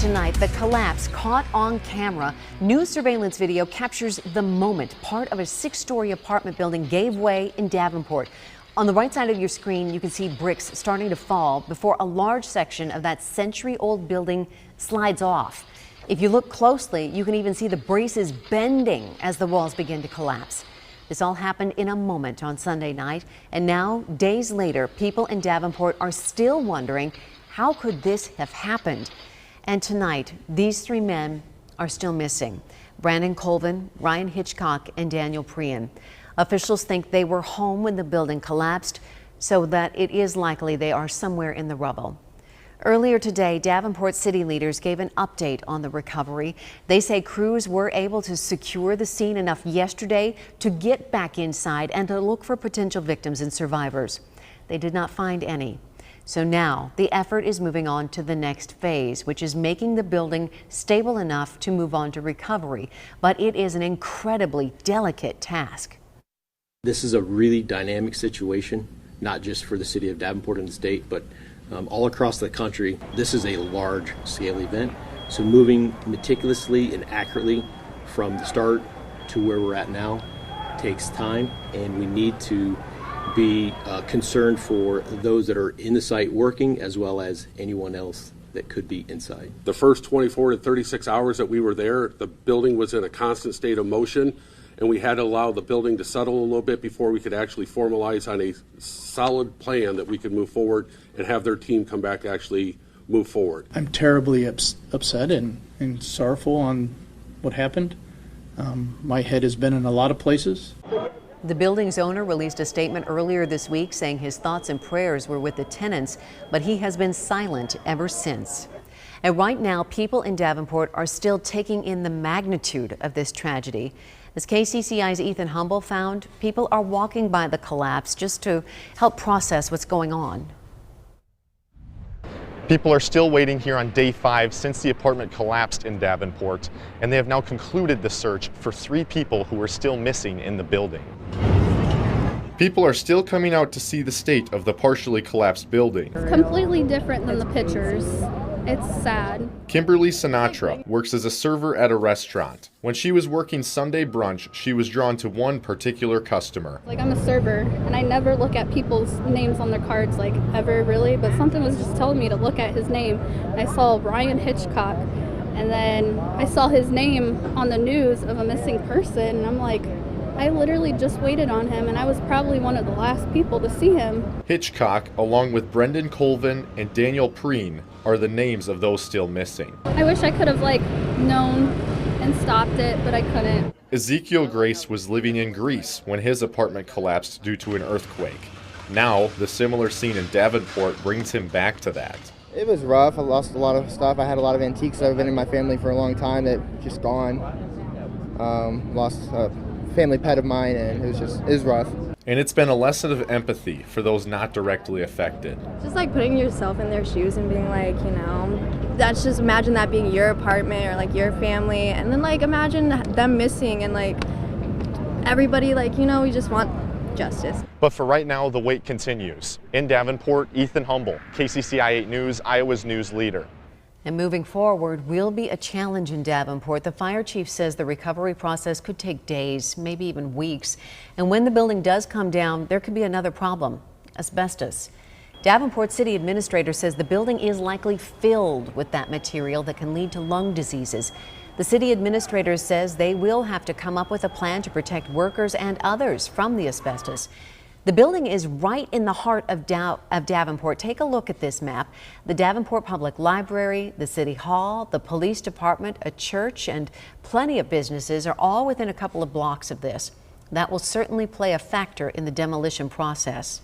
tonight, the collapse caught on camera. New surveillance video captures the moment part of a 6-story apartment building gave way in Davenport. On the right side of your screen, you can see bricks starting to fall before a large section of that century-old building slides off. If you look closely, you can even see the braces bending as the walls begin to collapse. This all happened in a moment on Sunday night, and now, days later, people in Davenport are still wondering, how could this have happened? And tonight, these 3 men are still missing: Brandon Colvin, Ryan Hitchcock, and Daniel Prien. Officials think they were home when the building collapsed, so that it is likely they are somewhere in the rubble. Earlier today, Davenport city leaders gave an update on the recovery. They say crews were able to secure the scene enough yesterday to get back inside and to look for potential victims and survivors. They did not find any. So now the effort is moving on to the next phase, which is making the building stable enough to move on to recovery. But it is an incredibly delicate task. This is a really dynamic situation, not just for the city of Davenport and the state, but all across the country. This is a large scale event. So moving meticulously and accurately from the start to where we're at now takes time, and we need to be concerned for those that are in the site working, as well as anyone else that could be inside. The first 24 to 36 hours that we were there, the building was in a constant state of motion, and we had to allow the building to settle a little bit before we could actually formalize on a solid plan that we could move forward and have their team come back to actually move forward. I'm terribly upset and sorrowful on what happened. My head has been in a lot of places. The building's owner released a statement earlier this week saying his thoughts and prayers were with the tenants, but he has been silent ever since. And right now, people in Davenport are still taking in the magnitude of this tragedy. As KCCI's Ethan Humble found, people are walking by the collapse just to help process what's going on. People are still waiting here on day 5 since the apartment collapsed in Davenport, and they have now concluded the search for 3 people who are still missing in the building. People are still coming out to see the state of the partially collapsed building. It's completely different than the pictures. It's sad. Kimberly Sinatra works as a server at a restaurant. When she was working Sunday brunch, she was drawn to one particular customer. Like, I'm a server, and I never look at people's names on their cards, like, ever really, but something was just telling me to look at his name. I saw Ryan Hitchcock, and then I saw his name on the news of a missing person, and I'm like, I literally just waited on him, and I was probably one of the last people to see him. Hitchcock, along with Brandon Colvin and Daniel Prien, are the names of those still missing. I wish I could have, known and stopped it, but I couldn't. Ezekiel Grace was living in Greece when his apartment collapsed due to an earthquake. Now, the similar scene in Davenport brings him back to that. It was rough. I lost a lot of stuff. I had a lot of antiques that have been in my family for a long time that just gone. Lost a family pet of mine, and it was rough. And it's been a lesson of empathy for those not directly affected. Just putting yourself in their shoes and being that's just, imagine that being your apartment or your family, and then imagine them missing, and everybody we just want justice. But for right now, the wait continues. In Davenport, Ethan Humble, KCCI 8 News, Iowa's news leader. And moving forward will be a challenge in Davenport. The fire chief says the recovery process could take days, maybe even weeks. And when the building does come down, there could be another problem: asbestos. Davenport City Administrator says the building is likely filled with that material that can lead to lung diseases. The city administrator says they will have to come up with a plan to protect workers and others from the asbestos. The building is right in the heart of Davenport. Take a look at this map. The Davenport Public Library, the City Hall, the police department, a church, and plenty of businesses are all within a couple of blocks of this. That will certainly play a factor in the demolition process.